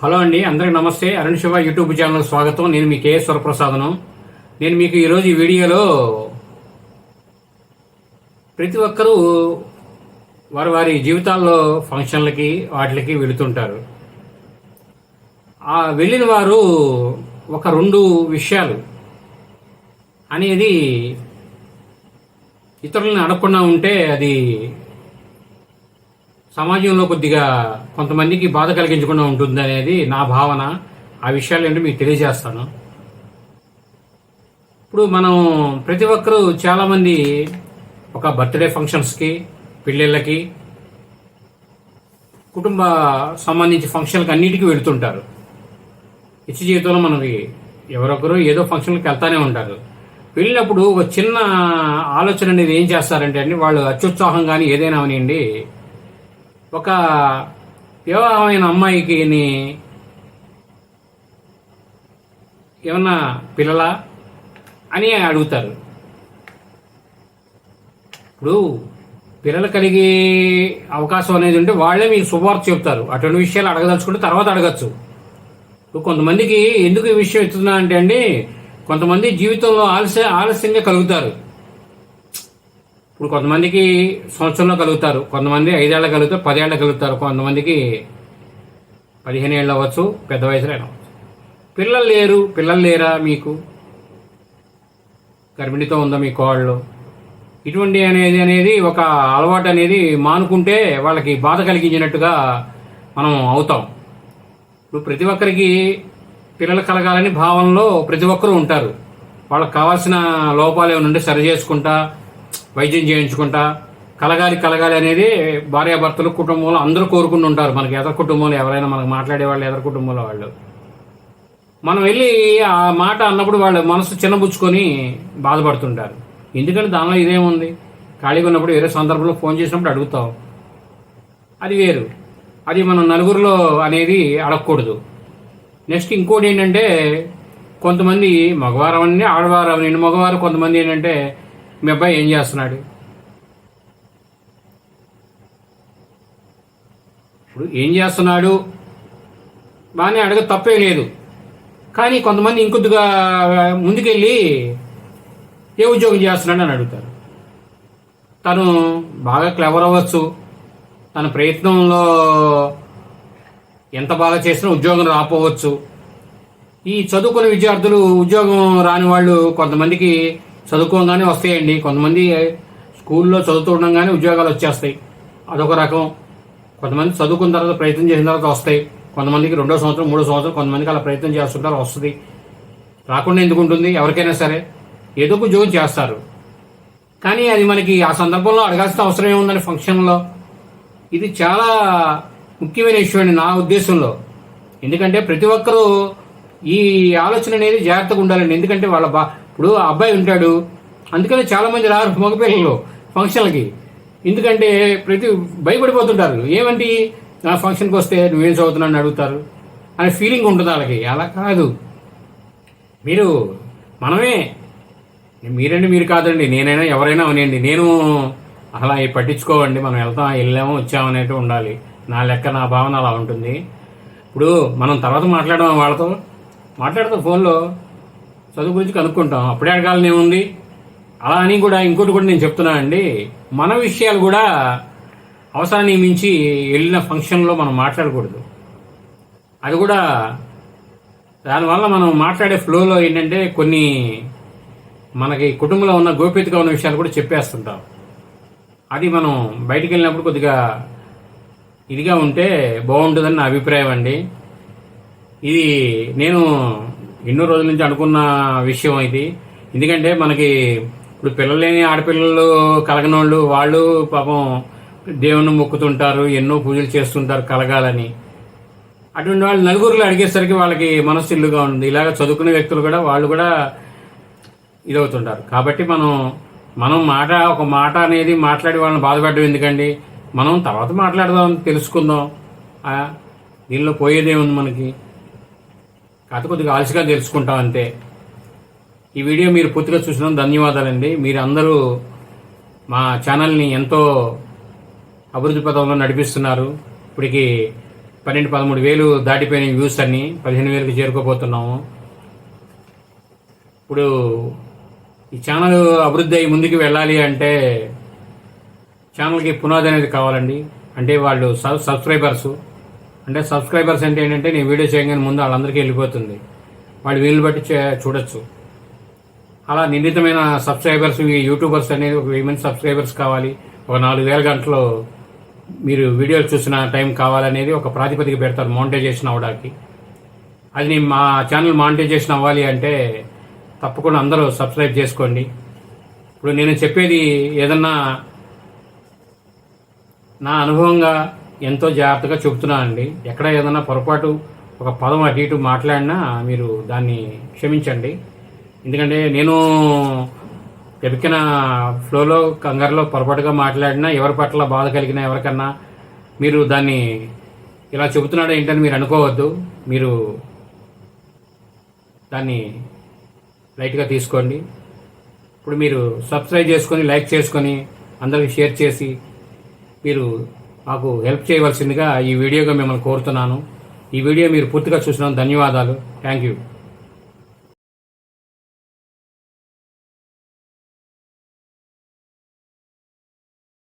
Hello అండి, అందరికి నమస్తే. అరుణ్ శివ యూట్యూబ్ ఛానల్ స్వాగతం. నేను మీ కేఎస్ వరప్రసాదను. నేను మీకు ఈరోజు ఈ వీడియోలో ప్రతి ఒక్కరూ వారి వారి జీవితాల్లో ఫంక్షన్లకి వాటికి వెళుతుంటారు. ఆ వెళ్ళిన వారు ఒక రెండు విషయాలు అనేది ఇతరులను అడగకుండా ఉంటే అది సమాజంలో కొద్దిగా కొంతమందికి బాధ కలిగించకుండా ఉంటుంది అనేది నా భావన. ఆ విషయాలు ఏంటో మీకు తెలియజేస్తాను. ఇప్పుడు మనం ప్రతి ఒక్కరూ చాలామంది ఒక బర్త్డే ఫంక్షన్స్కి, పెళ్ళిళ్ళకి, కుటుంబ సంబంధించి ఫంక్షన్లకి అన్నిటికీ వెళుతుంటారు. నిత్య జీవితంలో మనకి ఎవరొకరు ఏదో ఫంక్షన్కి వెళ్తానే ఉంటారు. వెళ్ళినప్పుడు ఒక చిన్న ఆలోచన అనేది ఏం చేస్తారంటే అండి, వాళ్ళు అత్యుత్సాహం కానీ ఏదైనా అవనివ్వండి, ఒక వివాహమైన అమ్మాయికి ఏమన్నా పిల్లలా అని అడుగుతారు. ఇప్పుడు పిల్లలు కలిగే అవకాశం అనేది ఉంటే వాళ్లే మీకు శుభవార్త చెప్తారు. అటువంటి విషయాలు అడగదలుచుకుంటే తర్వాత అడగచ్చు. ఇప్పుడు కొంతమందికి ఎందుకు ఈ విషయం ఎత్తుతున్నా అంటే అండి, కొంతమంది జీవితంలో ఆలస్యంగా కలుగుతారు. ఇప్పుడు కొంతమందికి సంవత్సరంలో కలుగుతారు, కొంతమంది 5 ఏళ్ళ కలుగుతారు, 10 ఏళ్ళ కలుగుతారు, కొంతమందికి 15 ఏళ్ళు అవ్వచ్చు, పెద్ద వయసులో అవ్వచ్చు. పిల్లలు లేరా మీకు? గర్భిణితో ఉందా మీ కోళ్ళు? ఇటువంటి అనేది ఒక అలవాటు అనేది మానుకుంటే వాళ్ళకి బాధ కలిగించినట్టుగా మనం అవుతాం. ఇప్పుడు ప్రతి ఒక్కరికి పిల్లలు కలగాలని భావనలో ప్రతి ఒక్కరూ ఉంటారు. వాళ్ళకి కావాల్సిన లోపాలు ఏమైనా ఉంటే సరి చేసుకుంటా, వైద్యం చేయించుకుంటా కలగాలి అనేది భార్యాభర్తలు, కుటుంబంలో అందరూ కోరుకుంటూ ఉంటారు. మనకి ఎదర కుటుంబంలో ఎవరైనా మనకు మాట్లాడేవాళ్ళు ఎదర కుటుంబంలో వాళ్ళు, మనం వెళ్ళి ఆ మాట అన్నప్పుడు వాళ్ళు మనసు చిన్నబుచ్చుకొని బాధపడుతుంటారు. ఎందుకంటే దానిలో ఇదేముంది, ఖాళీగా ఉన్నప్పుడు వేరే సందర్భంలో ఫోన్ చేసినప్పుడు అడుగుతాం, అది వేరు. అది మనం నలుగురిలో అనేది అడగకూడదు. నెక్స్ట్ ఇంకోటి ఏంటంటే, కొంతమంది మగవారం అని ఆడవారం అని, మగవారు కొంతమంది ఏంటంటే, మీ అబ్బాయి ఏం చేస్తున్నాడు? ఇప్పుడు ఏం చేస్తున్నాడు బాగానే అడగ, తప్పే లేదు. కానీ కొంతమంది ఇంకొద్దిగా ముందుకెళ్ళి ఏ ఉద్యోగం చేస్తున్నాడు అని అడుగుతారు. తను బాగా క్లెవర్ అవ్వచ్చు, తన ప్రయత్నంలో ఎంత బాగా చేసినా ఉద్యోగం రాపోవచ్చు. ఈ చదువుకునే విద్యార్థులు, ఉద్యోగం రాని వాళ్ళు కొంతమందికి చదువుకోగానే వస్తాయండి. కొంతమంది స్కూల్లో చదువుతుండగానే ఉద్యోగాలు వచ్చేస్తాయి, అదొక రకం. కొంతమంది చదువుకున్న తర్వాత ప్రయత్నం చేసిన తర్వాత వస్తాయి. కొంతమందికి 2వ సంవత్సరం, 3వ సంవత్సరం, కొంతమందికి అలా ప్రయత్నం చేస్తుంటారు, వస్తుంది. రాకుండా ఎందుకు ఉంటుంది? ఎవరికైనా సరే ఏదో ఒక ఉద్యోగం చేస్తారు. కానీ అది మనకి ఆ సందర్భంలో అడగాల్సిన అవసరం ఏముందని ఫంక్షన్లో. ఇది చాలా ముఖ్యమైన విషయం అండి నా ఉద్దేశంలో. ఎందుకంటే ప్రతి ఒక్కరూ ఈ ఆలోచన అనేది జాగ్రత్తగా ఉండాలండి. ఎందుకంటే వాళ్ళ ఇప్పుడు అబ్బాయి ఉంటాడు, అందుకని చాలా మంది రారు మగపిల్లలు ఫంక్షన్లకి. ఎందుకంటే భయపడిపోతుంటారు. ఏమంటే ఆ ఫంక్షన్కి వస్తే నువ్వేం చదువుతున్నావు అడుగుతారు అనే ఫీలింగ్ ఉంటుంది వాళ్ళకి. అలా కాదు, మనమే, మీరండి మీరు కాదండి, నేనైనా ఎవరైనా అవనండి, నేను అలా పట్టించుకోవండి. మనం వెళ్ళాము వచ్చామనేట్టు ఉండాలి. నా లెక్క, నా భావన అలా ఉంటుంది. ఇప్పుడు మనం తర్వాత వాళ్ళతో మాట్లాడతాం, ఫోన్లో చదువు గురించి కనుక్కుంటాం, అప్పుడే అడగాలని ఏముంది. అలా అని కూడా ఇంకోటి కూడా నేను చెప్తున్నానండి, మన విషయాలు కూడా అవసరాన్ని మించి వెళ్ళిన ఫంక్షన్లో మనం మాట్లాడకూడదు. అది కూడా దానివల్ల మనం మాట్లాడే ఫ్లోలో ఏంటంటే కొన్ని మనకి కుటుంబంలో ఉన్న గోప్యతగా ఉన్న విషయాలు కూడా చెప్పేస్తుంటాం. అది మనం బయటికి వెళ్ళినప్పుడు కొద్దిగా ఇదిగా ఉంటే బాగుంటుందని నా అభిప్రాయం అండి. ఇది నేను ఎన్నో రోజుల నుంచి అనుకున్న విషయం ఇది. ఎందుకంటే మనకి ఇప్పుడు పిల్లలు లేని ఆడపిల్లలు కలగనోళ్ళు, వాళ్ళు పాపం దేవుణ్ణి మొక్కుతుంటారు, ఎన్నో పూజలు చేస్తుంటారు కలగాలని. అటువంటి వాళ్ళు నలుగురిలో అడిగేసరికి వాళ్ళకి మనసు ఇల్లుగా ఉంది. ఇలాగ చదువుకునే వ్యక్తులు కూడా వాళ్ళు కూడా ఇదవుతుంటారు. కాబట్టి మనం ఒక మాట అనేది మాట్లాడి వాళ్ళని బాధపెట్టడం ఎందుకండి, మనం తర్వాత మాట్లాడదాం, తెలుసుకుందాం. దీనిలో పోయేదేముంది మనకి, కాకపోతే కొద్దిగా ఆలస్యంగా తెలుసుకుంటాం అంతే. ఈ వీడియో మీరు పూర్తిగా చూసినందుకు ధన్యవాదాలండి. మీరు అందరూ మా ఛానల్ని ఎంతో అభివృద్ధి పథంలో నడిపిస్తున్నారు. ఇప్పటికి 12-13 వేలు దాటిపోయిన వ్యూస్ అన్ని 15,000కి చేరుకోబోతున్నాము. ఇప్పుడు ఈ ఛానల్ అభివృద్ధి అయ్యి ముందుకు వెళ్ళాలి అంటే ఛానల్కి పునాది అనేది కావాలండి. అంటే వాళ్ళు సబ్స్క్రైబర్స్ అంటే ఏంటంటే నేను వీడియో చేయగానే ముందు వాళ్ళందరికీ వెళ్ళిపోతుంది, వాళ్ళు వీళ్ళు బట్టి చూడొచ్చు. అలా నిర్ణీతమైన సబ్స్క్రైబర్స్, యూట్యూబర్స్ అనేది ఒక 1000 మంది సబ్స్క్రైబర్స్ కావాలి, ఒక 4000 గంటలు మీరు వీడియోలు చూసిన టైం కావాలనేది ఒక ప్రాతిపదిక పెడతారు మానిటైజేషన్ అవ్వడానికి. అది నేను మా ఛానల్ మానిటైజేషన్ అవ్వాలి అంటే తప్పకుండా అందరూ సబ్స్క్రైబ్ చేసుకోండి. ఇప్పుడు నేను చెప్పేది ఏదన్నా నా అనుభవంగా ఎంతో జాగ్రత్తగా చెబుతున్నానండి. ఎక్కడ ఏదన్నా పొరపాటు ఒక పదం అటు ఇటు మాట్లాడినా మీరు దాన్ని క్షమించండి. ఎందుకంటే నేను ఎపికిన ఫ్లోలో కంగారులో పొరపాటుగా మాట్లాడినా, ఎవరి పట్ల బాధ కలిగినా ఎవరికన్నా మీరు దాన్ని ఇలా చెబుతున్నాడు ఏంటని మీరు అనుకోవద్దు. మీరు దాన్ని లైట్గా తీసుకోండి. ఇప్పుడు మీరు సబ్స్క్రైబ్ చేసుకొని, లైక్ చేసుకొని, అందరికి షేర్ చేసి మీరు మాకు హెల్ప్ చేయవలసిందిగా ఈ వీడియోగా మిమ్మల్ని కోరుతున్నాను. ఈ వీడియో మీరు పూర్తిగా చూసినందుకు ధన్యవాదాలు. Thank you.